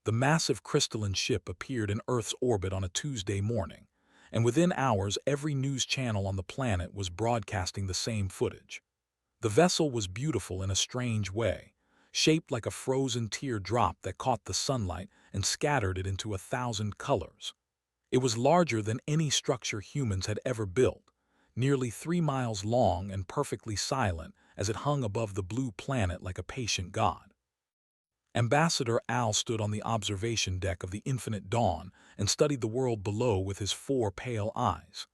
The massive crystalline ship appeared in Earth's orbit on a Tuesday morning, and within hours every news channel on the planet was broadcasting the same footage. The vessel was beautiful in a strange way, shaped like a frozen teardrop that caught the sunlight and scattered it into 1,000 colors. It was larger than any structure humans had ever built, nearly 3 miles long and perfectly silent as it hung above the blue planet like a patient god. Ambassador Al stood on the observation deck of the Infinite Dawn and studied the world below with his 4 pale eyes.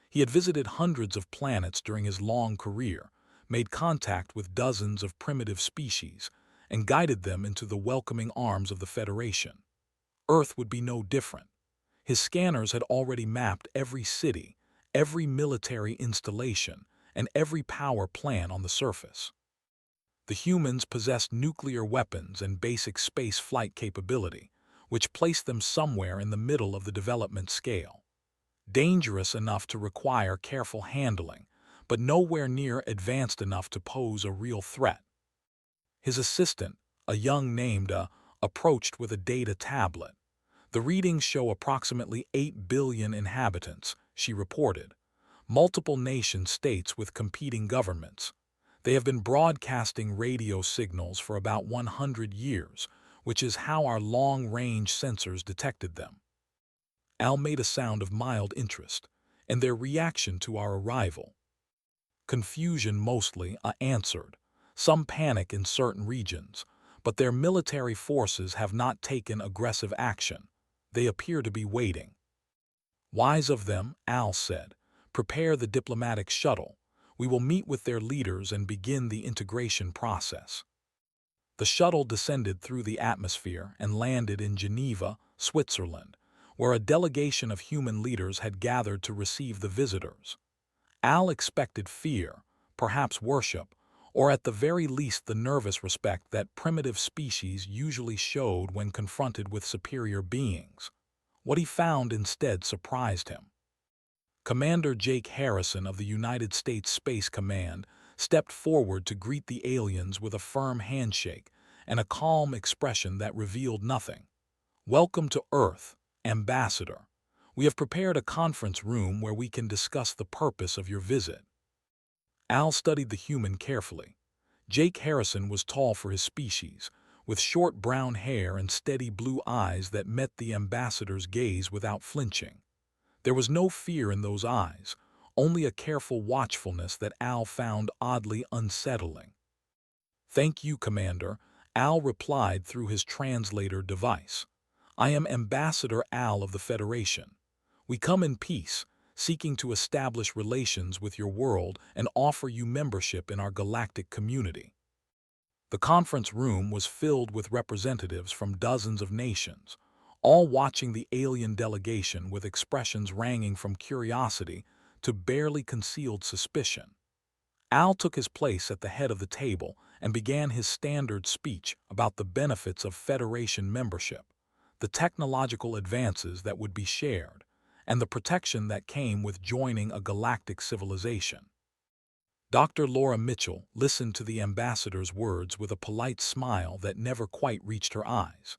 He had visited hundreds of planets during his long career, made contact with dozens of primitive species, and guided them into the welcoming arms of the Federation. Earth would be no different. His scanners had already mapped every city, every military installation, and every power plant on the surface. The humans possessed nuclear weapons and basic space flight capability, which placed them somewhere in the middle of the development scale. Dangerous enough to require careful handling, but nowhere near advanced enough to pose a real threat. His assistant, a young named approached with a data tablet. The readings show approximately 8 billion inhabitants, she reported. Multiple nation-states with competing governments. They have been broadcasting radio signals for about 100 years, which is how our long-range sensors detected them. Al made a sound of mild interest, and their reaction to our arrival. Confusion mostly, answered. Some panic in certain regions, but their military forces have not taken aggressive action. They appear to be waiting. Wise of them, Al said. Prepare the diplomatic shuttle. We will meet with their leaders and begin the integration process. The shuttle descended through the atmosphere and landed in Geneva, Switzerland, where a delegation of human leaders had gathered to receive the visitors. Al expected fear, perhaps worship, or at the very least the nervous respect that primitive species usually showed when confronted with superior beings. What he found instead surprised him. Commander Jake Harrison of the United States Space Command stepped forward to greet the aliens with a firm handshake and a calm expression that revealed nothing. "Welcome to Earth, Ambassador. We have prepared a conference room where we can discuss the purpose of your visit." Al studied the human carefully. Jake Harrison was tall for his species, with short brown hair and steady blue eyes that met the ambassador's gaze without flinching. There was no fear in those eyes, only a careful watchfulness that Al found oddly unsettling. "Thank you, Commander," Al replied through his translator device. "I am Ambassador Al of the Federation. We come in peace, seeking to establish relations with your world and offer you membership in our galactic community." The conference room was filled with representatives from dozens of nations, all watching the alien delegation with expressions ranging from curiosity to barely concealed suspicion. Al took his place at the head of the table and began his standard speech about the benefits of Federation membership, the technological advances that would be shared, and the protection that came with joining a galactic civilization. Dr. Laura Mitchell listened to the ambassador's words with a polite smile that never quite reached her eyes.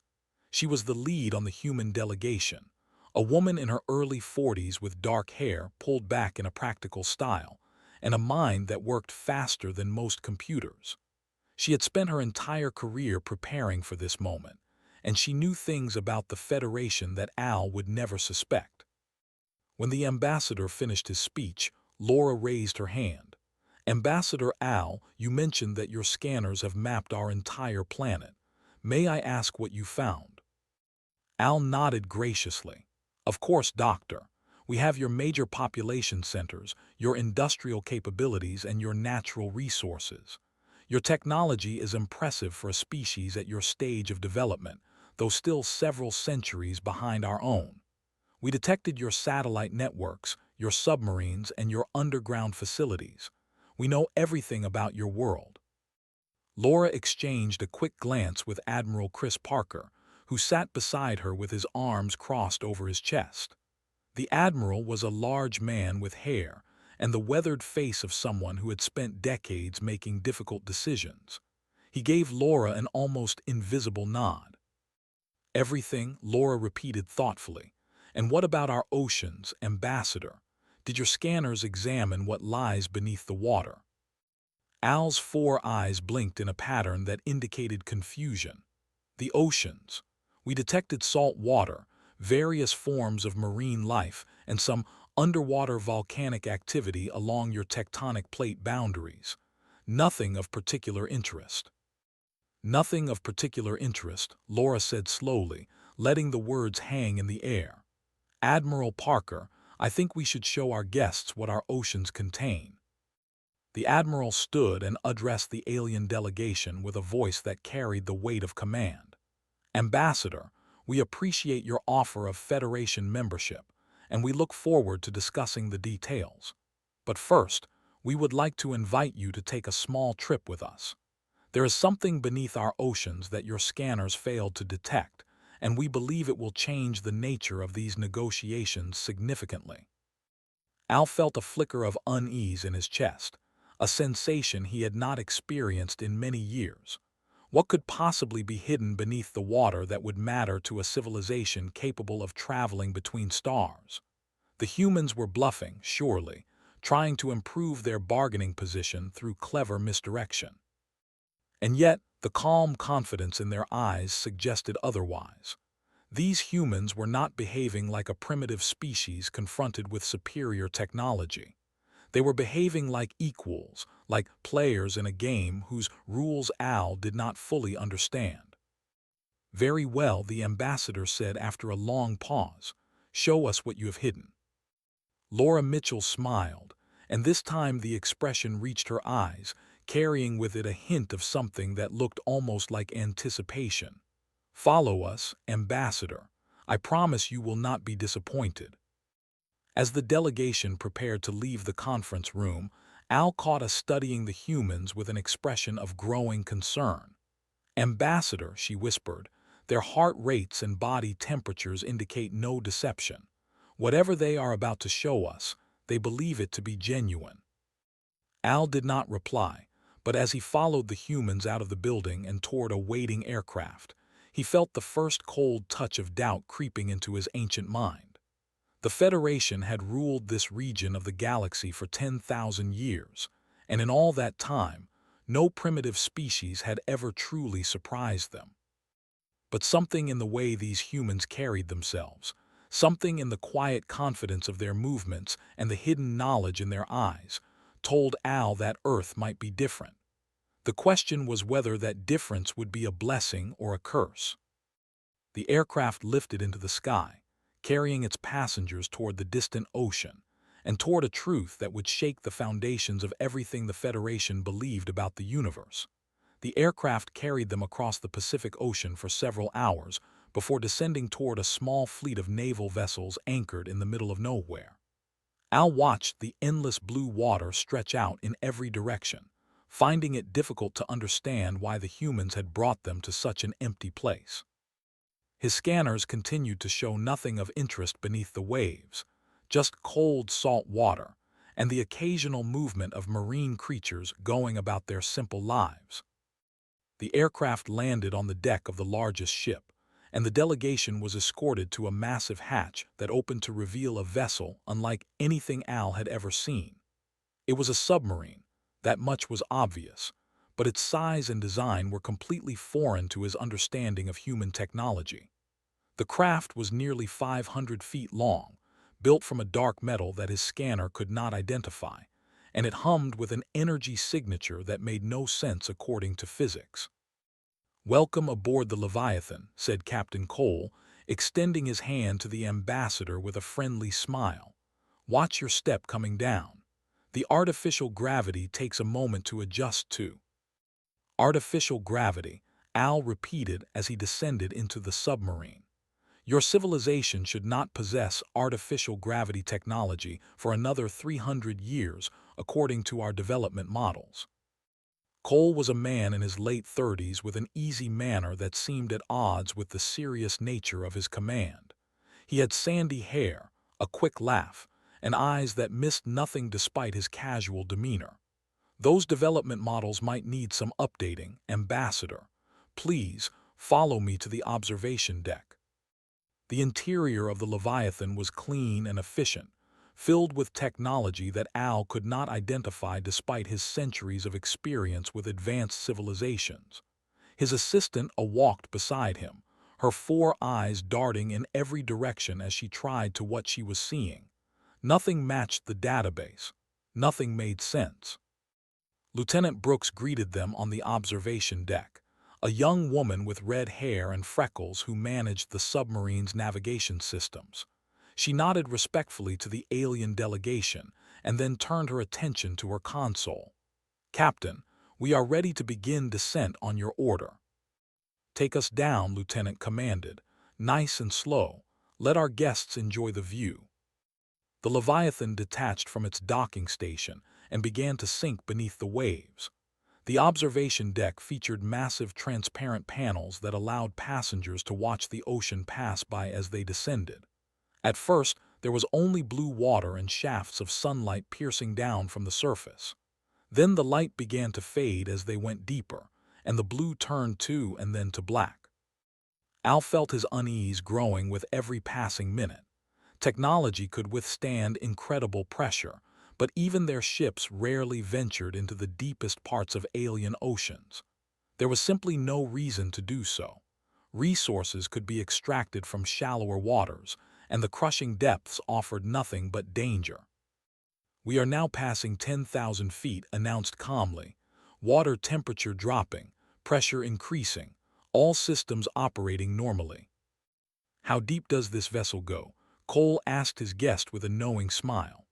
She was the lead on the human delegation, a woman in her early 40s with dark hair pulled back in a practical style, and a mind that worked faster than most computers. She had spent her entire career preparing for this moment, and she knew things about the Federation that Al would never suspect. When the ambassador finished his speech, Laura raised her hand. "Ambassador Al, you mentioned that your scanners have mapped our entire planet. May I ask what you found?" Al nodded graciously. "Of course, Doctor. We have your major population centers, your industrial capabilities, and your natural resources. Your technology is impressive for a species at your stage of development, though still several centuries behind our own. We detected your satellite networks, your submarines, and your underground facilities. We know everything about your world." Laura exchanged a quick glance with Admiral Chris Parker, who sat beside her with his arms crossed over his chest. The Admiral was a large man with hair and the weathered face of someone who had spent decades making difficult decisions. He gave Laura an almost invisible nod. Everything, Laura repeated thoughtfully. And what about our oceans, Ambassador? Did your scanners examine what lies beneath the water? Al's four eyes blinked in a pattern that indicated confusion. The oceans. We detected salt water, various forms of marine life, and some underwater volcanic activity along your tectonic plate boundaries. Nothing of particular interest. Nothing of particular interest, Laura said slowly, letting the words hang in the air. Admiral Parker, I think we should show our guests what our oceans contain. The Admiral stood and addressed the alien delegation with a voice that carried the weight of command. Ambassador, we appreciate your offer of Federation membership, and we look forward to discussing the details. But first, we would like to invite you to take a small trip with us. There is something beneath our oceans that your scanners failed to detect, and we believe it will change the nature of these negotiations significantly. Al felt a flicker of unease in his chest, a sensation he had not experienced in many years. What could possibly be hidden beneath the water that would matter to a civilization capable of traveling between stars? The humans were bluffing, surely, trying to improve their bargaining position through clever misdirection. And yet, the calm confidence in their eyes suggested otherwise. These humans were not behaving like a primitive species confronted with superior technology. They were behaving like equals, like players in a game whose rules Al did not fully understand. Very well, the ambassador said after a long pause. Show us what you have hidden. Laura Mitchell smiled, and this time the expression reached her eyes, carrying with it a hint of something that looked almost like anticipation. Follow us, Ambassador. I promise you will not be disappointed. As the delegation prepared to leave the conference room, Al caught us studying the humans with an expression of growing concern. Ambassador, she whispered, their heart rates and body temperatures indicate no deception. Whatever they are about to show us, they believe it to be genuine. Al did not reply, but as he followed the humans out of the building and toward a waiting aircraft, he felt the first cold touch of doubt creeping into his ancient mind. The Federation had ruled this region of the galaxy for 10,000 years, and in all that time, no primitive species had ever truly surprised them. But something in the way these humans carried themselves, something in the quiet confidence of their movements and the hidden knowledge in their eyes, told Al that Earth might be different. The question was whether that difference would be a blessing or a curse. The aircraft lifted into the sky, carrying its passengers toward the distant ocean, and toward a truth that would shake the foundations of everything the Federation believed about the universe. The aircraft carried them across the Pacific Ocean for several hours before descending toward a small fleet of naval vessels anchored in the middle of nowhere. Al watched the endless blue water stretch out in every direction, finding it difficult to understand why the humans had brought them to such an empty place. His scanners continued to show nothing of interest beneath the waves, just cold salt water and the occasional movement of marine creatures going about their simple lives. The aircraft landed on the deck of the largest ship, and the delegation was escorted to a massive hatch that opened to reveal a vessel unlike anything Al had ever seen. It was a submarine, that much was obvious, but its size and design were completely foreign to his understanding of human technology. The craft was nearly 500 feet long, built from a dark metal that his scanner could not identify, and it hummed with an energy signature that made no sense according to physics. "Welcome aboard the Leviathan," said Captain Cole, extending his hand to the ambassador with a friendly smile. "Watch your step coming down. The artificial gravity takes a moment to adjust to." Artificial gravity, Al repeated as he descended into the submarine. Your civilization should not possess artificial gravity technology for another 300 years, according to our development models. Cole was a man in his late 30s with an easy manner that seemed at odds with the serious nature of his command. He had sandy hair, a quick laugh, and eyes that missed nothing despite his casual demeanor. "Those development models might need some updating, Ambassador. Please, Follow me to the observation deck." The interior of the Leviathan was clean and efficient, filled with technology that Al could not identify despite his centuries of experience with advanced civilizations. His assistant walked beside him, her four eyes darting in every direction as she tried to what she was seeing. Nothing matched the database. Nothing made sense. Lieutenant Brooks greeted them on the observation deck, a young woman with red hair and freckles who managed the submarine's navigation systems. She nodded respectfully to the alien delegation and then turned her attention to her console. "Captain, we are ready to begin descent on your order." "Take us down," Lieutenant commanded. "Nice and slow. Let our guests enjoy the view." The Leviathan detached from its docking station and began to sink beneath the waves. The observation deck featured massive transparent panels that allowed passengers to watch the ocean pass by as they descended. At first, there was only blue water and shafts of sunlight piercing down from the surface. Then the light began to fade as they went deeper, and the blue turned to and then to black. Al felt his unease growing with every passing minute. Technology could withstand incredible pressure, but even their ships rarely ventured into the deepest parts of alien oceans. There was simply no reason to do so. Resources could be extracted from shallower waters, and the crushing depths offered nothing but danger. "We are now passing 10,000 feet," announced calmly. "Water temperature dropping, pressure increasing, all systems operating normally." "How deep does this vessel go?" Cole asked his guest with a knowing smile.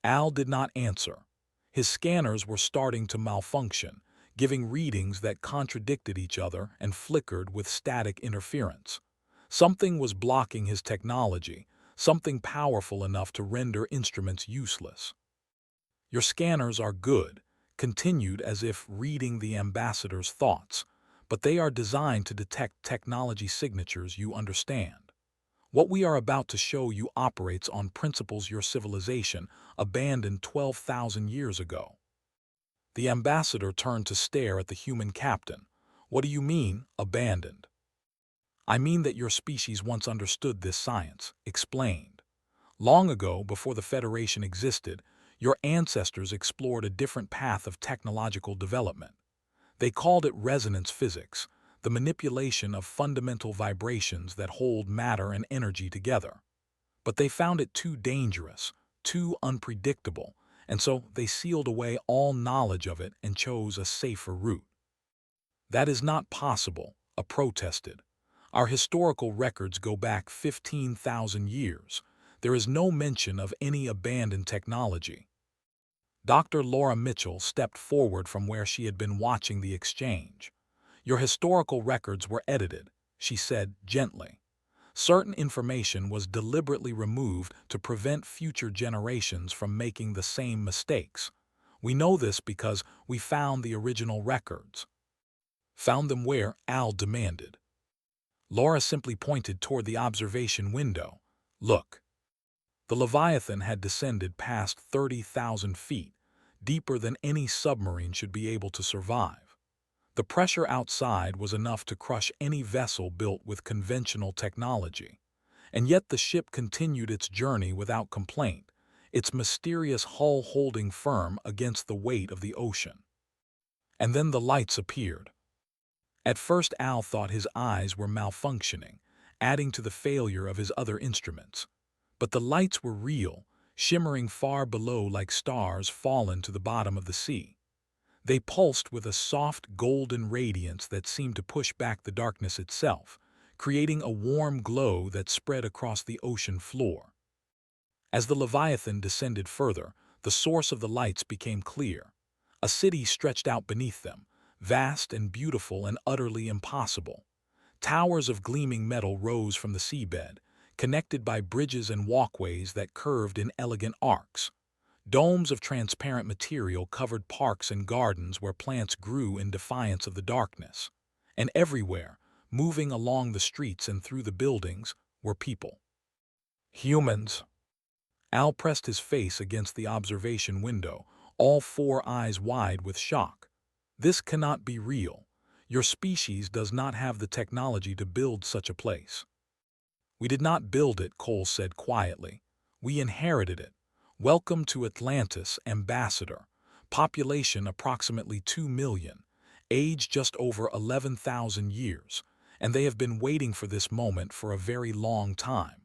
Al did not answer. His scanners were starting to malfunction, giving readings that contradicted each other and flickered with static interference. Something was blocking his technology, something powerful enough to render instruments useless. "Your scanners are good," continued as if reading the ambassador's thoughts, "but they are designed to detect technology signatures you understand. What we are about to show you operates on principles your civilization abandoned 12,000 years ago." The ambassador turned to stare at the human captain. "What do you mean, abandoned?" "I mean that your species once understood this science," explained. "Long ago, before the Federation existed, your ancestors explored a different path of technological development. They called it resonance physics, the manipulation of fundamental vibrations that hold matter and energy together. But they found it too dangerous, too unpredictable, and so they sealed away all knowledge of it and chose a safer route." "That is not possible," A protested. "Our historical records go back 15,000 years. There is no mention of any abandoned technology." Dr. Laura Mitchell stepped forward from where she had been watching the exchange. "Your historical records were edited," she said gently. "Certain information was deliberately removed to prevent future generations from making the same mistakes. We know this because we found the original records." "Found them where?" Al demanded. Laura simply pointed toward the observation window. "Look." The Leviathan had descended past 30,000 feet, deeper than any submarine should be able to survive. The pressure outside was enough to crush any vessel built with conventional technology. And yet the ship continued its journey without complaint, its mysterious hull holding firm against the weight of the ocean. And then the lights appeared. At first Al thought his eyes were malfunctioning, adding to the failure of his other instruments. But the lights were real, shimmering far below like stars fallen to the bottom of the sea. They pulsed with a soft golden radiance that seemed to push back the darkness itself, creating a warm glow that spread across the ocean floor. As the Leviathan descended further, the source of the lights became clear. A city stretched out beneath them, vast and beautiful and utterly impossible. Towers of gleaming metal rose from the seabed, connected by bridges and walkways that curved in elegant arcs. Domes of transparent material covered parks and gardens where plants grew in defiance of the darkness. And everywhere, moving along the streets and through the buildings, were people. Humans. Al pressed his face against the observation window, all four eyes wide with shock. "This cannot be real. Your species does not have the technology to build such a place. We did not build it, Cole said quietly. We inherited it. Welcome to Atlantis, Ambassador. Population approximately 2 million. Age just over 11,000 years. And they have been waiting for this moment for a very long time.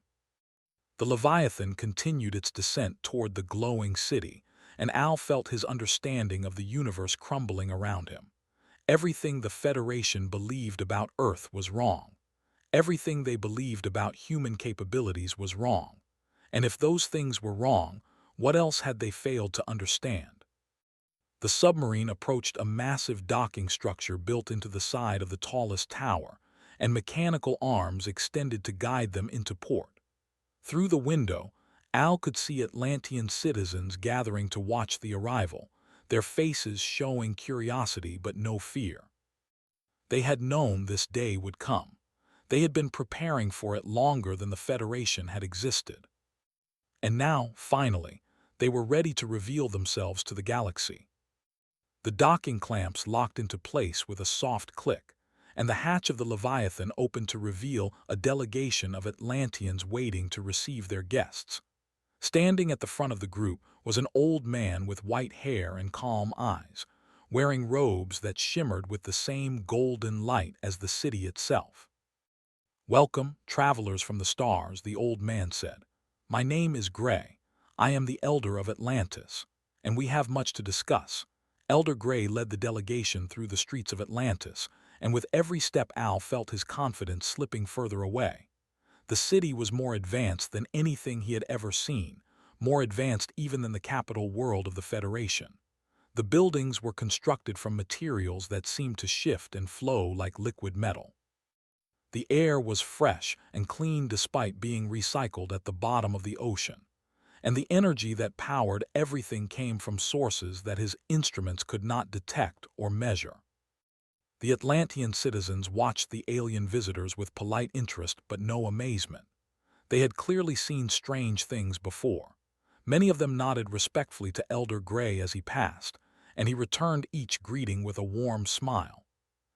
The Leviathan continued its descent toward the glowing city, and Al felt his understanding of the universe crumbling around him. Everything the Federation believed about Earth was wrong. Everything they believed about human capabilities was wrong. And if those things were wrong, what else had they failed to understand? The submarine approached a massive docking structure built into the side of the tallest tower, and mechanical arms extended to guide them into port. Through the window, Al could see Atlantean citizens gathering to watch the arrival, their faces showing curiosity but no fear. They had known this day would come. They had been preparing for it longer than the Federation had existed. And now, finally, they were ready to reveal themselves to the galaxy. The docking clamps locked into place with a soft click, and the hatch of the Leviathan opened to reveal a delegation of Atlanteans waiting to receive their guests. Standing at the front of the group was an old man with white hair and calm eyes, wearing robes that shimmered with the same golden light as the city itself. "Welcome, travelers from the stars," the old man said. "My name is Gray. I am the Elder of Atlantis, and we have much to discuss." Elder Gray led the delegation through the streets of Atlantis, and with every step Al felt his confidence slipping further away. The city was more advanced than anything he had ever seen, more advanced even than the capital world of the Federation. The buildings were constructed from materials that seemed to shift and flow like liquid metal. The air was fresh and clean despite being recycled at the bottom of the ocean, and the energy that powered everything came from sources that his instruments could not detect or measure. The Atlantean citizens watched the alien visitors with polite interest but no amazement. They had clearly seen strange things before. Many of them nodded respectfully to Elder Gray as he passed, and he returned each greeting with a warm smile.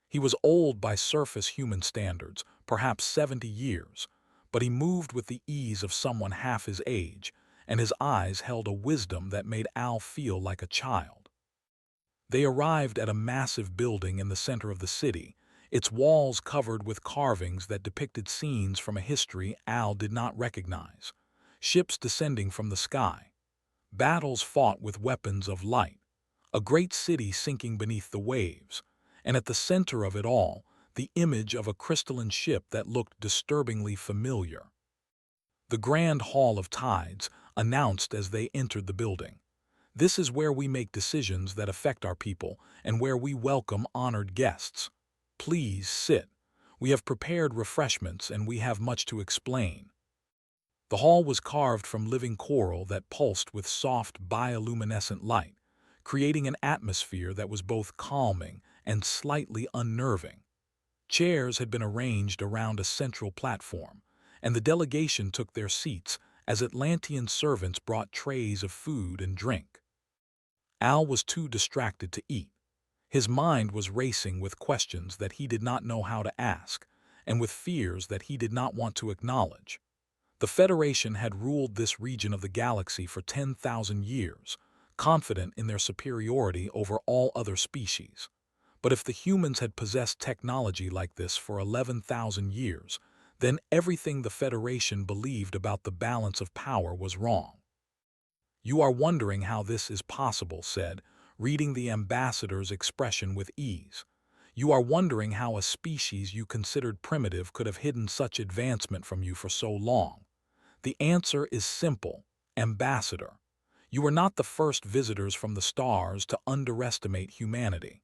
He was old by surface human standards, perhaps 70 years, but he moved with the ease of someone half his age, and his eyes held a wisdom that made Al feel like a child. They arrived at a massive building in the center of the city, its walls covered with carvings that depicted scenes from a history Al did not recognize. Ships descending from the sky, battles fought with weapons of light, a great city sinking beneath the waves, and at the center of it all, the image of a crystalline ship that looked disturbingly familiar. "The Grand Hall of Tides," announced as they entered the building. "This is where we make decisions that affect our people and where we welcome honored guests. Please sit. We have prepared refreshments and we have much to explain." The hall was carved from living coral that pulsed with soft bioluminescent light, creating an atmosphere that was both calming and slightly unnerving. Chairs had been arranged around a central platform, and the delegation took their seats as Atlantean servants brought trays of food and drink. Al was too distracted to eat. His mind was racing with questions that he did not know how to ask, and with fears that he did not want to acknowledge. The Federation had ruled this region of the galaxy for 10,000 years, confident in their superiority over all other species. But if the humans had possessed technology like this for 11,000 years, then everything the Federation believed about the balance of power was wrong. "You are wondering how this is possible," said, reading the ambassador's expression with ease. "You are wondering how a species you considered primitive could have hidden such advancement from you for so long. The answer is simple, Ambassador. You were not the first visitors from the stars to underestimate humanity."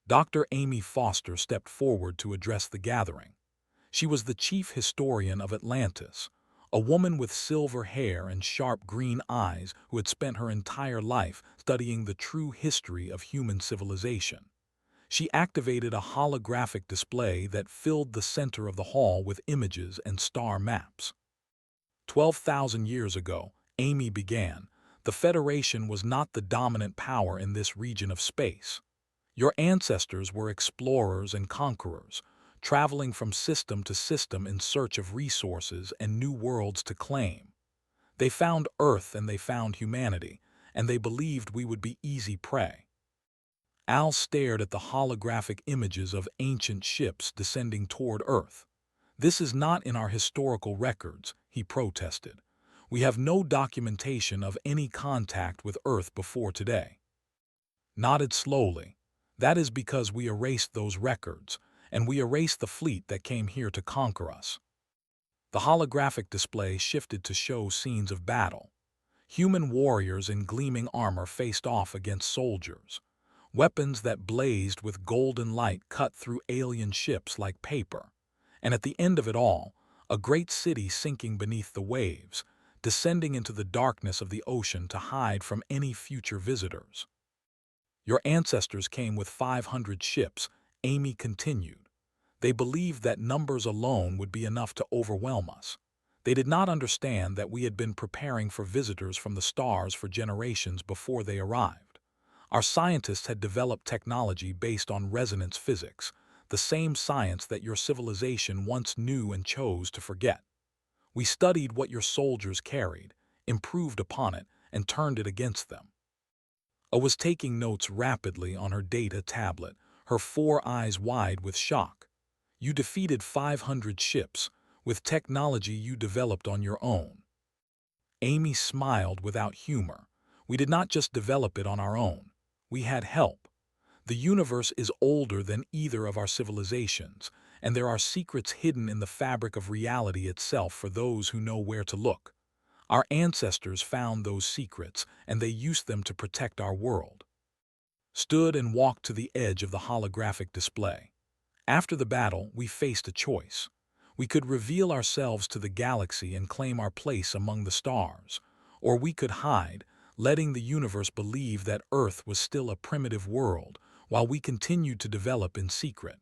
Dr. Amy Foster stepped forward to address the gathering. She was the chief historian of Atlantis, a woman with silver hair and sharp green eyes who had spent her entire life studying the true history of human civilization. She activated a holographic display that filled the center of the hall with images and star maps. 12,000 years ago, Amy began, the Federation was not the dominant power in this region of space. Your ancestors were explorers and conquerors, traveling from system to system in search of resources and new worlds to claim. They found Earth and they found humanity, and they believed we would be easy prey. Al stared at the holographic images of ancient ships descending toward Earth. "This is not in our historical records," he protested. "We have no documentation of any contact with Earth before today." Nodded slowly. "That is because we erased those records, and we erased the fleet that came here to conquer us." The holographic display shifted to show scenes of battle. Human warriors in gleaming armor faced off against soldiers. Weapons that blazed with golden light cut through alien ships like paper. And at the end of it all, a great city sinking beneath the waves, descending into the darkness of the ocean to hide from any future visitors. "Your ancestors came with 500 ships," Amy continued. "They believed that numbers alone would be enough to overwhelm us. They did not understand that we had been preparing for visitors from the stars for generations before they arrived. Our scientists had developed technology based on resonance physics, the same science that your civilization once knew and chose to forget. We studied what your soldiers carried, improved upon it, and turned it against them." A was taking notes rapidly on her data tablet, her 4 eyes wide with shock. "You defeated 500 ships, with technology you developed on your own." Amy smiled without humor. "We did not just develop it on our own. We had help. The universe is older than either of our civilizations, and there are secrets hidden in the fabric of reality itself for those who know where to look. Our ancestors found those secrets, and they used them to protect our world." Stood and walked to the edge of the holographic display. "After the battle, we faced a choice. We could reveal ourselves to the galaxy and claim our place among the stars, or we could hide, letting the universe believe that Earth was still a primitive world while we continued to develop in secret.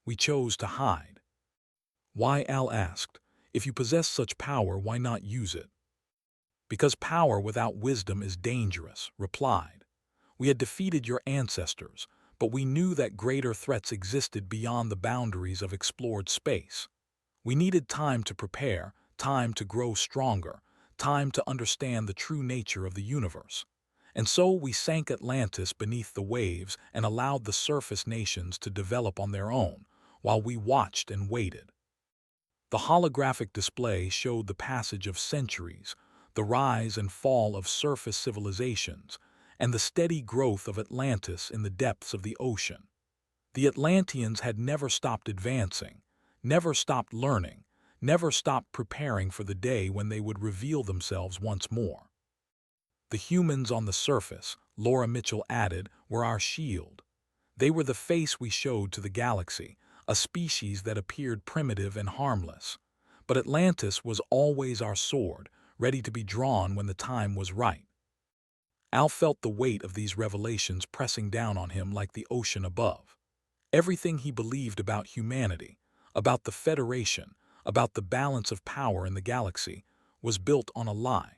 We chose to hide." "Why?" Al asked. "If you possess such power, why not use it?" "Because power without wisdom is dangerous," replied. "We had defeated your ancestors, but we knew that greater threats existed beyond the boundaries of explored space. We needed time to prepare, time to grow stronger, time to understand the true nature of the universe. And so we sank Atlantis beneath the waves and allowed the surface nations to develop on their own, while we watched and waited." The holographic display showed the passage of centuries, the rise and fall of surface civilizations, and the steady growth of Atlantis in the depths of the ocean. The Atlanteans had never stopped advancing, never stopped learning, never stopped preparing for the day when they would reveal themselves once more. "The humans on the surface," Laura Mitchell added, "were our shield. They were the face we showed to the galaxy, a species that appeared primitive and harmless. But Atlantis was always our sword, ready to be drawn when the time was right." Al felt the weight of these revelations pressing down on him like the ocean above. Everything he believed about humanity, about the Federation, about the balance of power in the galaxy, was built on a lie.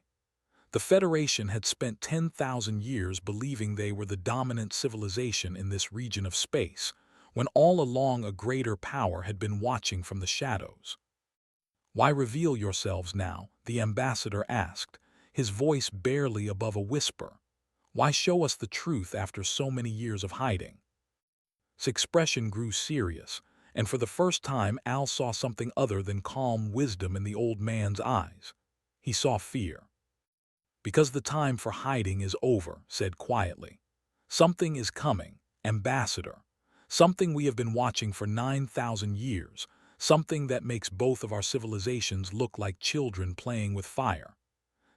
The Federation had spent 10,000 years believing they were the dominant civilization in this region of space, when all along a greater power had been watching from the shadows. "Why reveal yourselves now?" the ambassador asked, his voice barely above a whisper. "Why show us the truth after so many years of hiding?" His expression grew serious, and for the first time Al saw something other than calm wisdom in the old man's eyes. He saw fear. "Because the time for hiding is over," said quietly. "Something is coming, Ambassador. Something we have been watching for 9,000 years, something that makes both of our civilizations look like children playing with fire.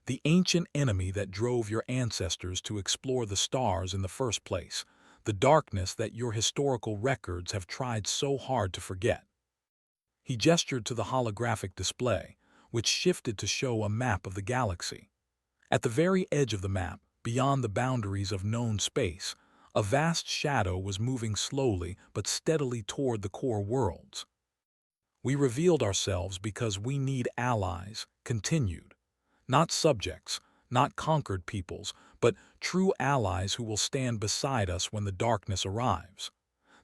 The ancient enemy that drove your ancestors to explore the stars in the first place, the darkness that your historical records have tried so hard to forget." He gestured to the holographic display, which shifted to show a map of the galaxy. At the very edge of the map, beyond the boundaries of known space, a vast shadow was moving slowly but steadily toward the core worlds. "We revealed ourselves because we need allies," continued. "Not subjects, not conquered peoples, but true allies who will stand beside us when the darkness arrives.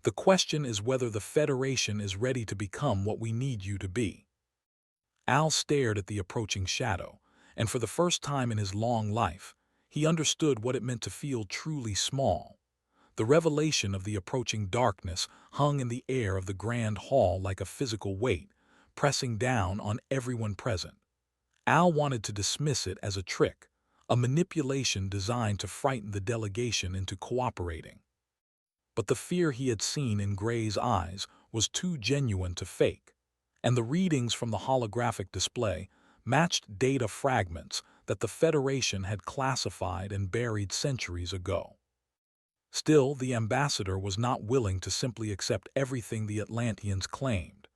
The question is whether the Federation is ready to become what we need you to be." Al stared at the approaching shadow, and for the first time in his long life, he understood what it meant to feel truly small. The revelation of the approaching darkness hung in the air of the grand hall like a physical weight, pressing down on everyone present. Al wanted to dismiss it as a trick, a manipulation designed to frighten the delegation into cooperating. But the fear he had seen in Gray's eyes was too genuine to fake, and the readings from the holographic display matched data fragments that the Federation had classified and buried centuries ago. Still, the ambassador was not willing to simply accept everything the Atlanteans claimed.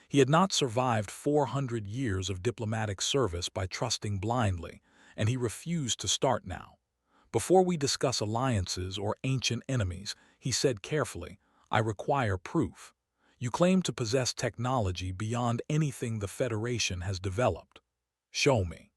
He had not survived 400 years of diplomatic service by trusting blindly, and he refused to start now. "Before we discuss alliances or ancient enemies," he said carefully, "I require proof. You claim to possess technology beyond anything the Federation has developed. Show me."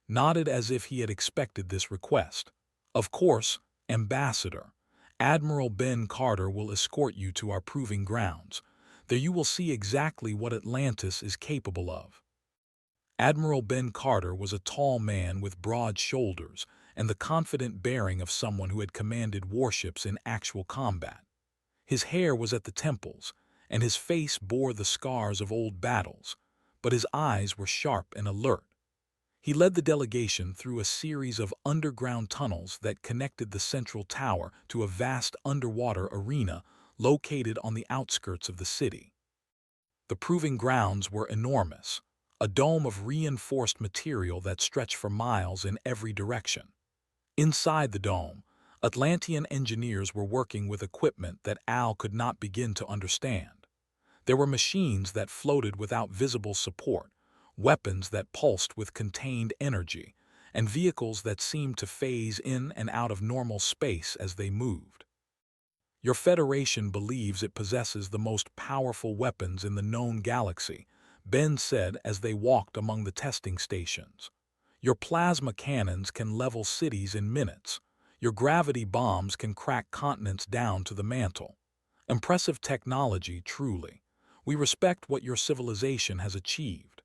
Nodded as if he had expected this request. "Of course, Ambassador. Admiral Ben Carter will escort you to our proving grounds. There you will see exactly what Atlantis is capable of." Admiral Ben Carter was a tall man with broad shoulders and the confident bearing of someone who had commanded warships in actual combat. His hair was at the temples, and his face bore the scars of old battles, but his eyes were sharp and alert. He led the delegation through a series of underground tunnels that connected the central tower to a vast underwater arena located on the outskirts of the city. The proving grounds were enormous, a dome of reinforced material that stretched for miles in every direction. Inside the dome, Atlantean engineers were working with equipment that Al could not begin to understand. There were machines that floated without visible support, weapons that pulsed with contained energy, and vehicles that seemed to phase in and out of normal space as they moved. "Your Federation believes it possesses the most powerful weapons in the known galaxy," Ben said as they walked among the testing stations. "Your plasma cannons can level cities in minutes. Your gravity bombs can crack continents down to the mantle. Impressive technology, truly. We respect what your civilization has achieved."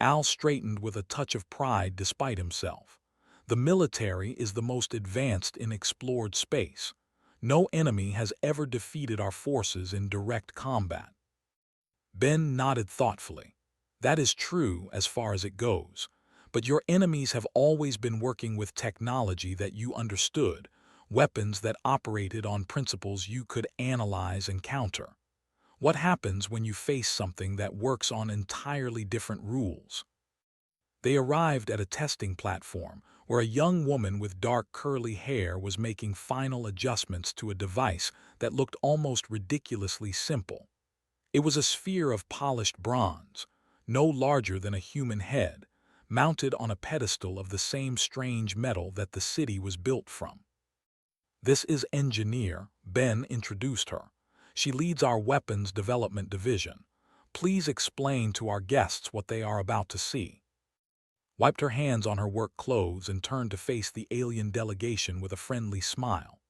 Al straightened with a touch of pride despite himself. "The military is the most advanced in explored space. No enemy has ever defeated our forces in direct combat." Ben nodded thoughtfully. "That is true as far as it goes. But your enemies have always been working with technology that you understood, weapons that operated on principles you could analyze and counter. What happens when you face something that works on entirely different rules?" They arrived at a testing platform where a young woman with dark curly hair was making final adjustments to a device that looked almost ridiculously simple. It was a sphere of polished bronze, no larger than a human head, mounted on a pedestal of the same strange metal that the city was built from. "This is Engineer," Ben introduced her. "She leads our weapons development division. Please explain to our guests what they are about to see." Wiped her hands on her work clothes and turned to face the alien delegation with a friendly smile.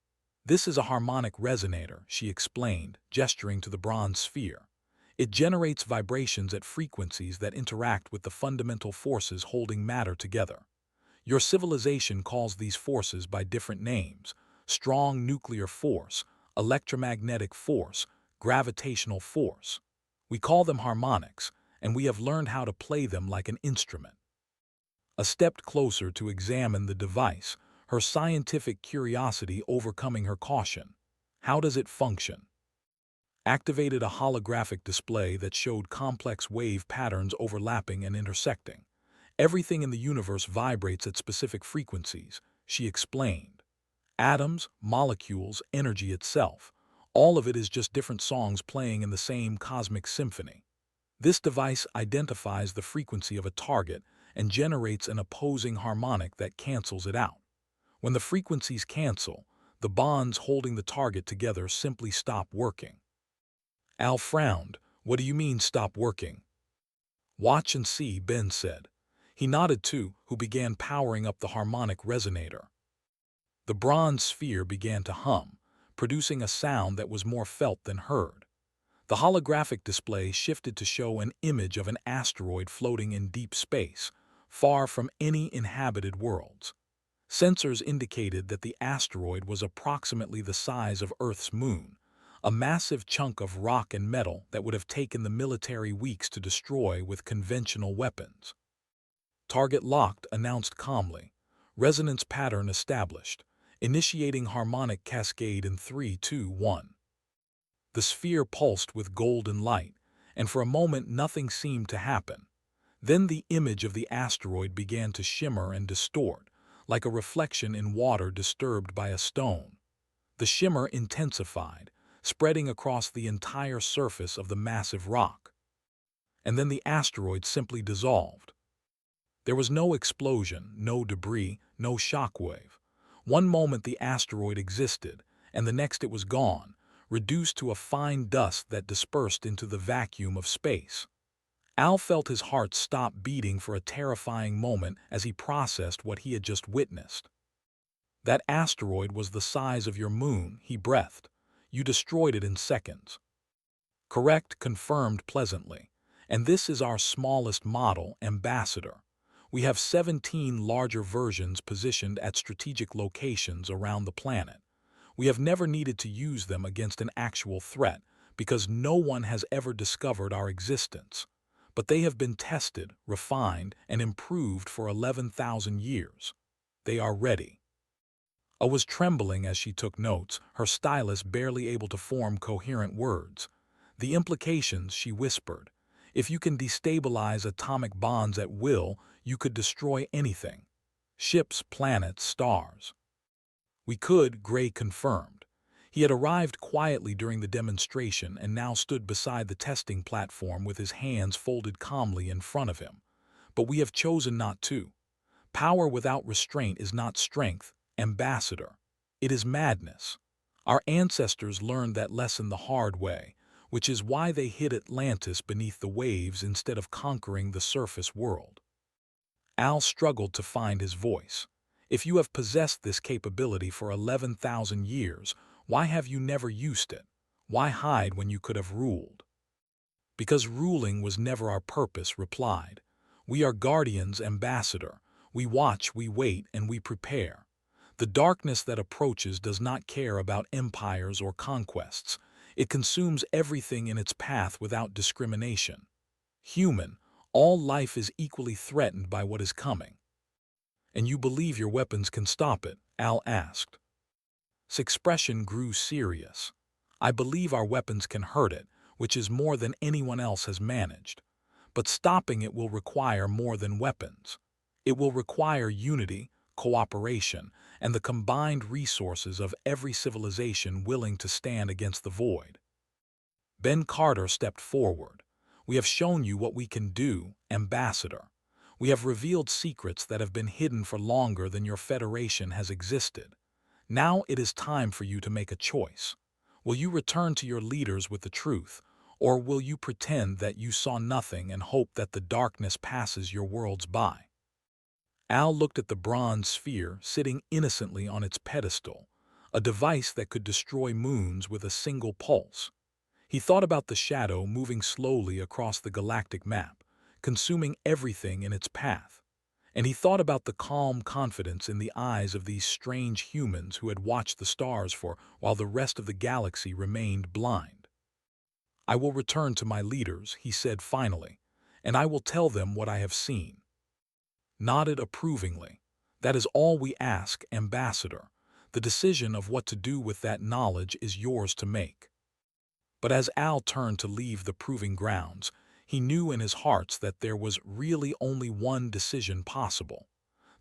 "This is a harmonic resonator," she explained, gesturing to the bronze sphere. "It generates vibrations at frequencies that interact with the fundamental forces holding matter together. Your civilization calls these forces by different names: strong nuclear force, electromagnetic force, gravitational force. We call them harmonics, and we have learned how to play them like an instrument." A step closer to examine the device, her scientific curiosity overcoming her caution. "How does it function?" Activated a holographic display that showed complex wave patterns overlapping and intersecting. "Everything in the universe vibrates at specific frequencies," she explained. "Atoms, molecules, energy itself. All of it is just different songs playing in the same cosmic symphony. This device identifies the frequency of a target and generates an opposing harmonic that cancels it out. When the frequencies cancel, the bonds holding the target together simply stop working." Al frowned. "What do you mean, stop working?" "Watch and see," Ben said. He nodded too, who began powering up the harmonic resonator. The bronze sphere began to hum, producing a sound that was more felt than heard. The holographic display shifted to show an image of an asteroid floating in deep space, far from any inhabited worlds. Sensors indicated that the asteroid was approximately the size of Earth's moon, a massive chunk of rock and metal that would have taken the military weeks to destroy with conventional weapons. Target locked, announced calmly. Resonance pattern established, initiating harmonic cascade in 3, 2, 1. The sphere pulsed with golden light, and for a moment nothing seemed to happen. Then the image of the asteroid began to shimmer and distort, like a reflection in water disturbed by a stone. The shimmer intensified, spreading across the entire surface of the massive rock. And then the asteroid simply dissolved. There was no explosion, no debris, no shockwave. One moment the asteroid existed, and the next it was gone, reduced to a fine dust that dispersed into the vacuum of space. Al felt his heart stop beating for a terrifying moment as he processed what he had just witnessed. That asteroid was the size of your moon, he breathed. You destroyed it in seconds. Correct, confirmed pleasantly. And this is our smallest model, Ambassador. We have 17 larger versions positioned at strategic locations around the planet. We have never needed to use them against an actual threat because no one has ever discovered our existence. But they have been tested, refined, and improved for 11,000 years. They are ready. A was trembling as she took notes, her stylus barely able to form coherent words. The implications, she whispered. If you can destabilize atomic bonds at will, you could destroy anything. Ships, planets, stars. We could, Gray confirmed. He had arrived quietly during the demonstration and now stood beside the testing platform with his hands folded calmly in front of him. But we have chosen not to. Power without restraint is not strength, Ambassador. It is madness. Our ancestors learned that lesson the hard way, which is why they hid Atlantis beneath the waves instead of conquering the surface world. Al struggled to find his voice. If you have possessed this capability for 11,000 years, why have you never used it? Why hide when you could have ruled? Because ruling was never our purpose, replied. We are guardians, Ambassador. We watch, we wait, and we prepare. The darkness that approaches does not care about empires or conquests. It consumes everything in its path without discrimination. Human, all life is equally threatened by what is coming. And you believe your weapons can stop it? Al asked. His expression grew serious. I believe our weapons can hurt it, which is more than anyone else has managed. But stopping it will require more than weapons. It will require unity, cooperation, and the combined resources of every civilization willing to stand against the void. Ben Carter stepped forward. We have shown you what we can do, Ambassador. We have revealed secrets that have been hidden for longer than your Federation has existed. Now it is time for you to make a choice. Will you return to your leaders with the truth, or will you pretend that you saw nothing and hope that the darkness passes your worlds by? Al looked at the bronze sphere sitting innocently on its pedestal, a device that could destroy moons with a single pulse. He thought about the shadow moving slowly across the galactic map, consuming everything in its path. And he thought about the calm confidence in the eyes of these strange humans who had watched the stars for while the rest of the galaxy remained blind. I will return to my leaders, he said finally, and I will tell them what I have seen. Nodded approvingly. That is all we ask, Ambassador. The decision of what to do with that knowledge is yours to make. But as Al turned to leave the proving grounds, he knew in his heart that there was really only one decision possible.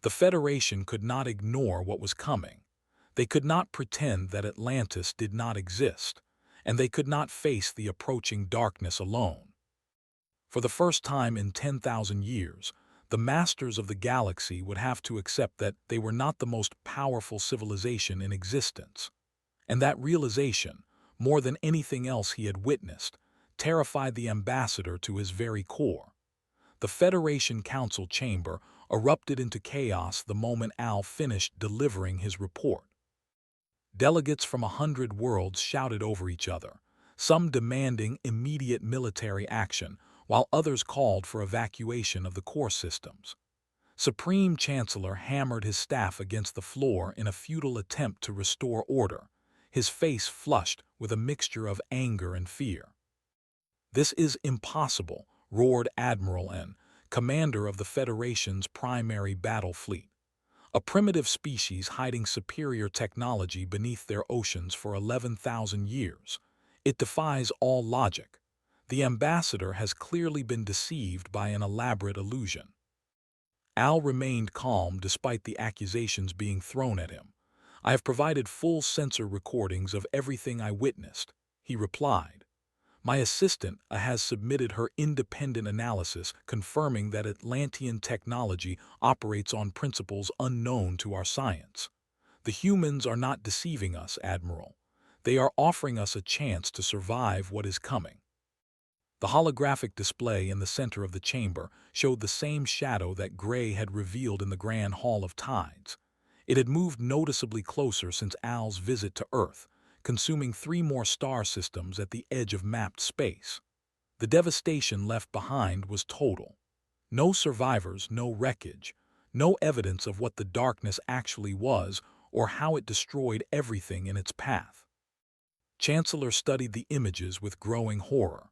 The Federation could not ignore what was coming. They could not pretend that Atlantis did not exist, and they could not face the approaching darkness alone. For the first time in 10,000 years, the masters of the galaxy would have to accept that they were not the most powerful civilization in existence. And that realization, more than anything else he had witnessed, terrified the Ambassador to his very core. The Federation Council chamber erupted into chaos the moment Al finished delivering his report. Delegates from 100 worlds shouted over each other, some demanding immediate military action, while others called for evacuation of the core systems. Supreme Chancellor hammered his staff against the floor in a futile attempt to restore order, his face flushed with a mixture of anger and fear. "This is impossible," roared Admiral N, commander of the Federation's primary battle fleet. A primitive species hiding superior technology beneath their oceans for 11,000 years. It defies all logic. The ambassador has clearly been deceived by an elaborate illusion. Al remained calm despite the accusations being thrown at him. "I have provided full sensor recordings of everything I witnessed," he replied. "My assistant has submitted her independent analysis confirming that Atlantean technology operates on principles unknown to our science. The humans are not deceiving us, Admiral. They are offering us a chance to survive what is coming." The holographic display in the center of the chamber showed the same shadow that Gray had revealed in the Grand Hall of Tides. It had moved noticeably closer since Al's visit to Earth, consuming 3 more star systems at the edge of mapped space. The devastation left behind was total. No survivors, no wreckage, no evidence of what the darkness actually was or how it destroyed everything in its path. Chancellor studied the images with growing horror.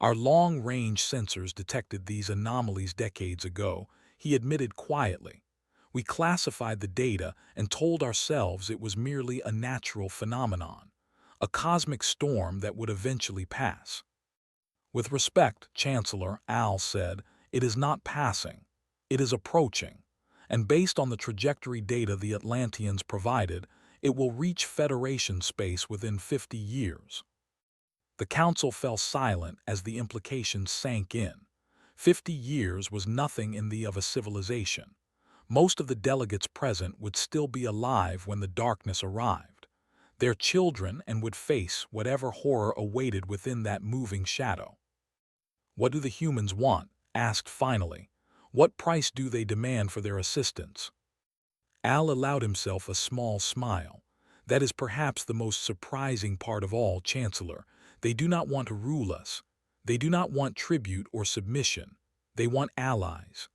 "Our long-range sensors detected these anomalies decades ago," he admitted quietly. "We classified the data and told ourselves it was merely a natural phenomenon, a cosmic storm that would eventually pass." "With respect, Chancellor," Al said, "it is not passing. It is approaching. And based on the trajectory data the Atlanteans provided, it will reach Federation space within 50 years. The council fell silent as the implications sank in. 50 years was nothing in the of a civilization. Most of the delegates present would still be alive when the darkness arrived. Their children and would face whatever horror awaited within that moving shadow. "What do the humans want?" asked finally. "What price do they demand for their assistance?" Al allowed himself a small smile. "That is perhaps the most surprising part of all, Chancellor. They do not want to rule us. They do not want tribute or submission. They want allies."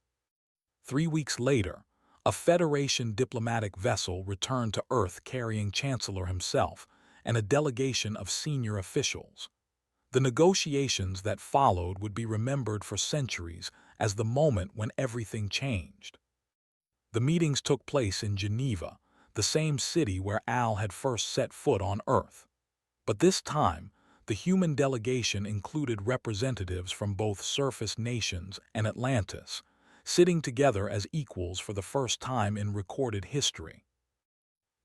3 weeks later, a Federation diplomatic vessel returned to Earth carrying Chancellor himself and a delegation of senior officials. The negotiations that followed would be remembered for centuries as the moment when everything changed. The meetings took place in Geneva, the same city where Al had first set foot on Earth. But this time, the human delegation included representatives from both surface nations and Atlantis, sitting together as equals for the first time in recorded history.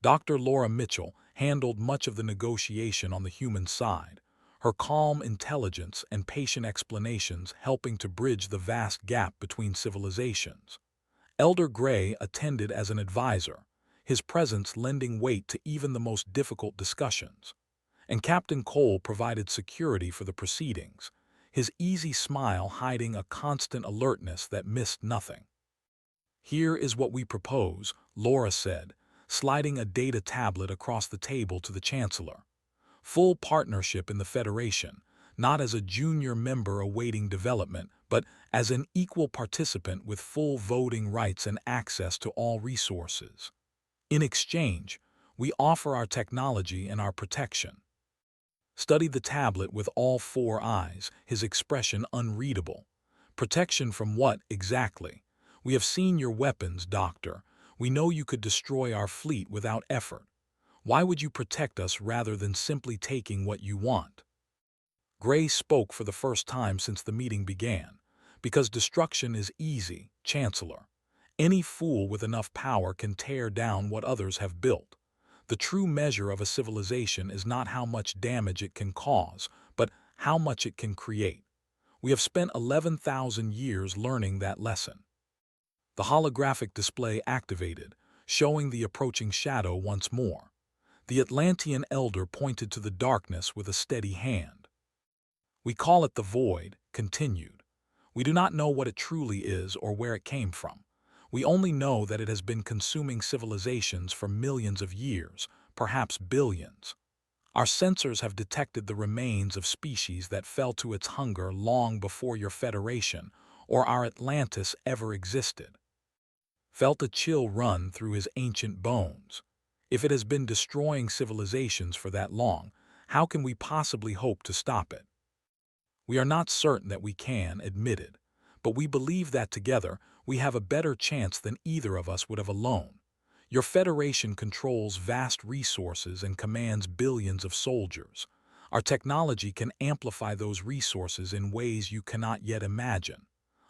Dr. Laura Mitchell handled much of the negotiation on the human side, her calm intelligence and patient explanations helping to bridge the vast gap between civilizations. Elder Gray attended as an advisor, his presence lending weight to even the most difficult discussions. And Captain Cole provided security for the proceedings, his easy smile hiding a constant alertness that missed nothing. "Here is what we propose," Laura said, sliding a data tablet across the table to the Chancellor. "Full partnership in the Federation, not as a junior member awaiting development, but as an equal participant with full voting rights and access to all resources. In exchange, we offer our technology and our protection." Studied the tablet with all 4 eyes, his expression unreadable. "Protection from what, exactly? We have seen your weapons, Doctor. We know you could destroy our fleet without effort. Why would you protect us rather than simply taking what you want?" Gray spoke for the first time since the meeting began. "Because destruction is easy, Chancellor. Any fool with enough power can tear down what others have built. The true measure of a civilization is not how much damage it can cause, but how much it can create. We have spent 11,000 years learning that lesson." The holographic display activated, showing the approaching shadow once more. The Atlantean elder pointed to the darkness with a steady hand. "We call it the Void," continued. We do not know what it truly is or where it came from. We only know that it has been consuming civilizations for millions of years, perhaps billions. Our sensors have detected the remains of species that fell to its hunger long before your Federation or our Atlantis ever existed. Felt a chill run through his ancient bones. If it has been destroying civilizations for that long, how can we possibly hope to stop it? We are not certain that we can, admitted, but we believe that together we have a better chance than either of us would have alone. Your Federation controls vast resources and commands billions of soldiers. Our technology can amplify those resources in ways you cannot yet imagine.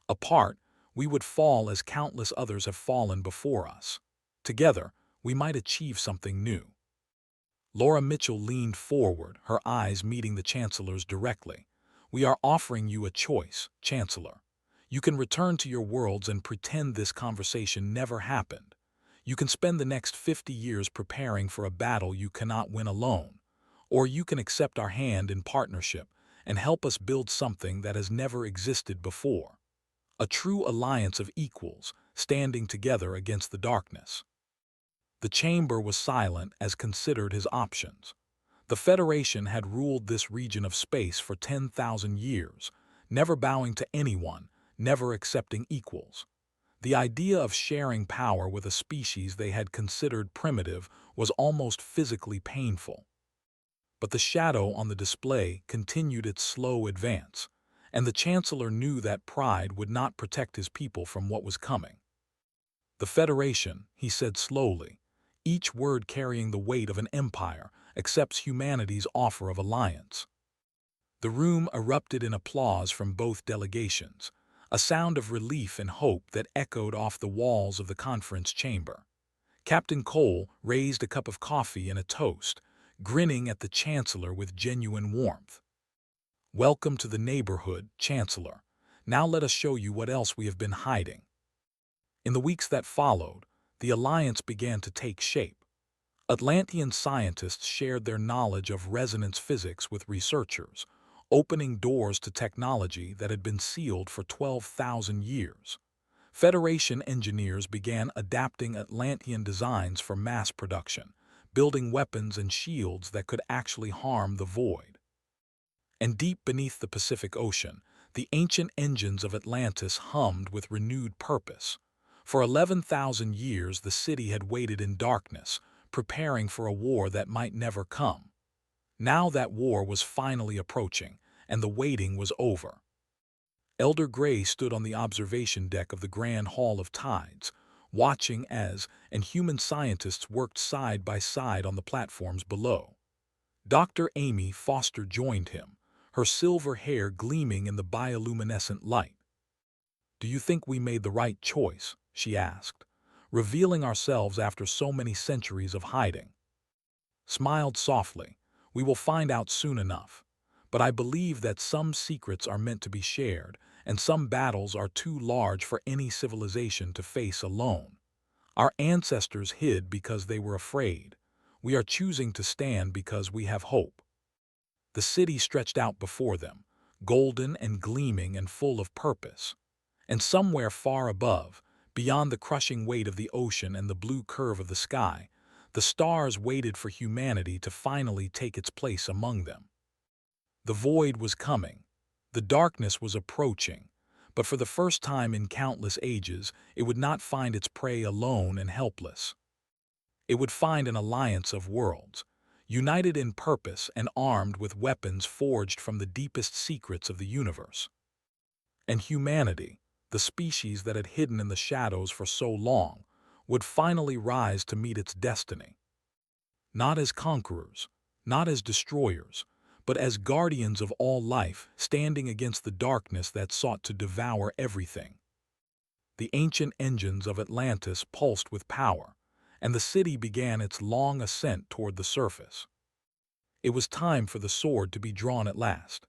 Apart, we would fall as countless others have fallen before us. Together, we might achieve something new. Laura Mitchell leaned forward, her eyes meeting the Chancellor's directly. We are offering you a choice, Chancellor. You can return to your worlds and pretend this conversation never happened. You can spend the next 50 years preparing for a battle you cannot win alone. Or you can accept our hand in partnership and help us build something that has never existed before. A true alliance of equals, standing together against the darkness. The chamber was silent as considered his options. The Federation had ruled this region of space for 10,000 years, never bowing to anyone, never accepting equals. The idea of sharing power with a species they had considered primitive was almost physically painful. But the shadow on the display continued its slow advance, and the Chancellor knew that pride would not protect his people from what was coming. The Federation, he said slowly, each word carrying the weight of an empire, accepts humanity's offer of alliance. The room erupted in applause from both delegations, a sound of relief and hope that echoed off the walls of the conference chamber. Captain Cole raised a cup of coffee and a toast, grinning at the Chancellor with genuine warmth. Welcome to the neighborhood, Chancellor. Now let us show you what else we have been hiding. In the weeks that followed, the alliance began to take shape. Atlantean scientists shared their knowledge of resonance physics with researchers, opening doors to technology that had been sealed for 12,000 years. Federation engineers began adapting Atlantean designs for mass production, building weapons and shields that could actually harm the void. And deep beneath the Pacific Ocean, the ancient engines of Atlantis hummed with renewed purpose. For 11,000 years the city had waited in darkness, preparing for a war that might never come. Now that war was finally approaching, and the waiting was over. Elder Gray stood on the observation deck of the Grand Hall of Tides, watching as and human scientists worked side by side on the platforms below. Dr. Amy Foster joined him, her silver hair gleaming in the bioluminescent light. "Do you think we made the right choice?" she asked, "revealing ourselves after so many centuries of hiding?" Smiled softly. "We will find out soon enough. But I believe that some secrets are meant to be shared, and some battles are too large for any civilization to face alone. Our ancestors hid because they were afraid. We are choosing to stand because we have hope." The city stretched out before them, golden and gleaming and full of purpose. And somewhere far above, beyond the crushing weight of the ocean and the blue curve of the sky, the stars waited for humanity to finally take its place among them. The void was coming. The darkness was approaching. But for the first time in countless ages, it would not find its prey alone and helpless. It would find an alliance of worlds, united in purpose and armed with weapons forged from the deepest secrets of the universe. And humanity, the species that had hidden in the shadows for so long, would finally rise to meet its destiny. Not as conquerors, not as destroyers, but as guardians of all life, standing against the darkness that sought to devour everything. The ancient engines of Atlantis pulsed with power, and the city began its long ascent toward the surface. It was time for the sword to be drawn at last.